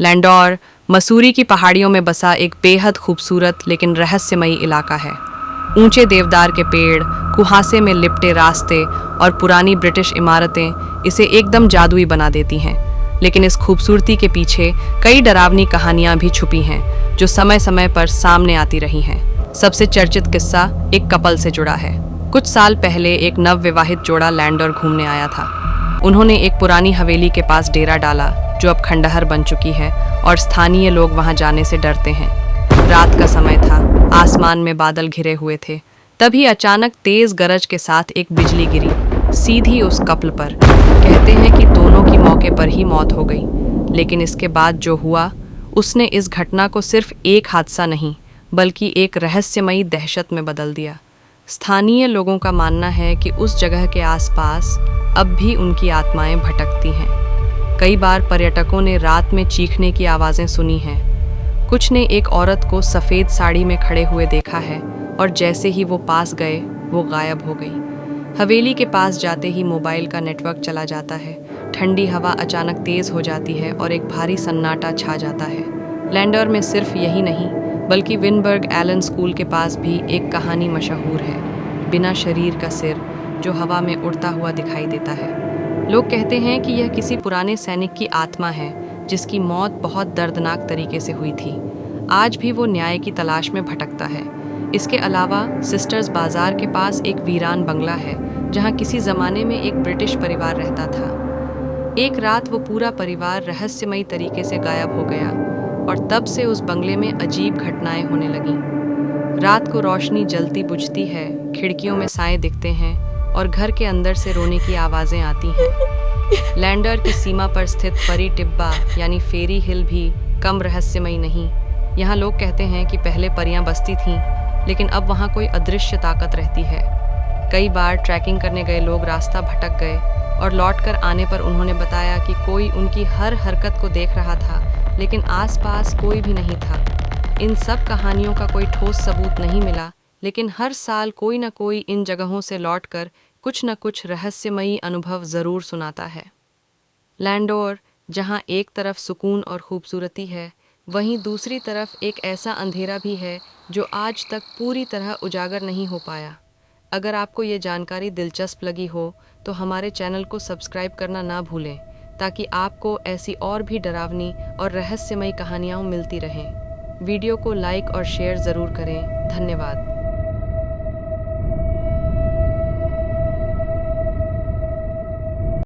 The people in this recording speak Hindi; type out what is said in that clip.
लैंडोर मसूरी की पहाड़ियों में बसा एक बेहद खूबसूरत लेकिन रहस्यमयी इलाका है। ऊंचे देवदार के पेड़, कुहासे में लिपटे रास्ते और पुरानी ब्रिटिश इमारतें इसे एकदम जादुई बना देती हैं। लेकिन इस खूबसूरती के पीछे कई डरावनी कहानियां भी छुपी हैं, जो समय समय पर सामने आती रही हैं। सबसे चर्चित किस्सा एक कपल से जुड़ा है। कुछ साल पहले एक नवविवाहित जोड़ा लैंडोर घूमने आया था। उन्होंने एक पुरानी हवेली के पास डेरा डाला, जो अब खंडहर बन चुकी है और स्थानीय लोग वहां जाने से डरते हैं। रात का समय था, आसमान में बादल घिरे हुए थे। तभी अचानक तेज गरज के साथ एक बिजली गिरी, सीधी उस कपल पर। कहते हैं कि दोनों की मौके पर ही मौत हो गई। लेकिन इसके बाद जो हुआ, उसने इस घटना को सिर्फ एक हादसा नहीं, बल्कि एक रहस्यमयी दहशत में बदल दिया। स्थानीय लोगों का मानना है कि उस जगह के आसपास अब भी उनकी आत्माएं भटकती हैं। कई बार पर्यटकों ने रात में चीखने की आवाज़ें सुनी हैं। कुछ ने एक औरत को सफ़ेद साड़ी में खड़े हुए देखा है और जैसे ही वो पास गए, वो गायब हो गई। हवेली के पास जाते ही मोबाइल का नेटवर्क चला जाता है। ठंडी हवा अचानक तेज़ हो जाती है और एक भारी सन्नाटा छा जाता है। लैंडोर में सिर्फ यही नहीं, बल्कि विनबर्ग एलन स्कूल के पास भी एक कहानी मशहूर है, बिना शरीर का सिर, जो हवा में उड़ता हुआ दिखाई देता है। लोग कहते हैं कि यह किसी पुराने सैनिक की आत्मा है, जिसकी मौत बहुत दर्दनाक तरीके से हुई थी। आज भी वो न्याय की तलाश में भटकता है। इसके अलावा सिस्टर्स बाजार के पास एक वीरान बंगला है, जहां किसी ज़माने में एक ब्रिटिश परिवार रहता था। एक रात वो पूरा परिवार रहस्यमयी तरीके से गायब हो गया और तब से उस बंगले में अजीब घटनाएं होने लगीं। रात को रोशनी जलती बुझती है, खिड़कियों में साए दिखते हैं और घर के अंदर से रोने की आवाज़ें आती हैं। लैंडोर की सीमा पर स्थित परी टिब्बा यानी फेरी हिल भी कम रहस्यमयी नहीं। यहाँ लोग कहते हैं कि पहले परियां बसती थीं, लेकिन अब वहाँ कोई अदृश्य ताकत रहती है। कई बार ट्रैकिंग करने गए लोग रास्ता भटक गए और लौटकर आने पर उन्होंने बताया कि कोई उनकी हर हरकत को देख रहा था, लेकिन आसपास कोई भी नहीं था। इन सब कहानियों का कोई ठोस सबूत नहीं मिला, लेकिन हर साल कोई न कोई इन जगहों से लौटकर कुछ न कुछ रहस्यमयी अनुभव ज़रूर सुनाता है। लैंडोर, जहाँ एक तरफ सुकून और खूबसूरती है, वहीं दूसरी तरफ एक ऐसा अंधेरा भी है जो आज तक पूरी तरह उजागर नहीं हो पाया। अगर आपको ये जानकारी दिलचस्प लगी हो तो हमारे चैनल को सब्सक्राइब करना ना भूलें, ताकि आपको ऐसी और भी डरावनी और रहस्यमयी कहानियाँ मिलती रहें। वीडियो को लाइक और शेयर ज़रूर करें। धन्यवाद।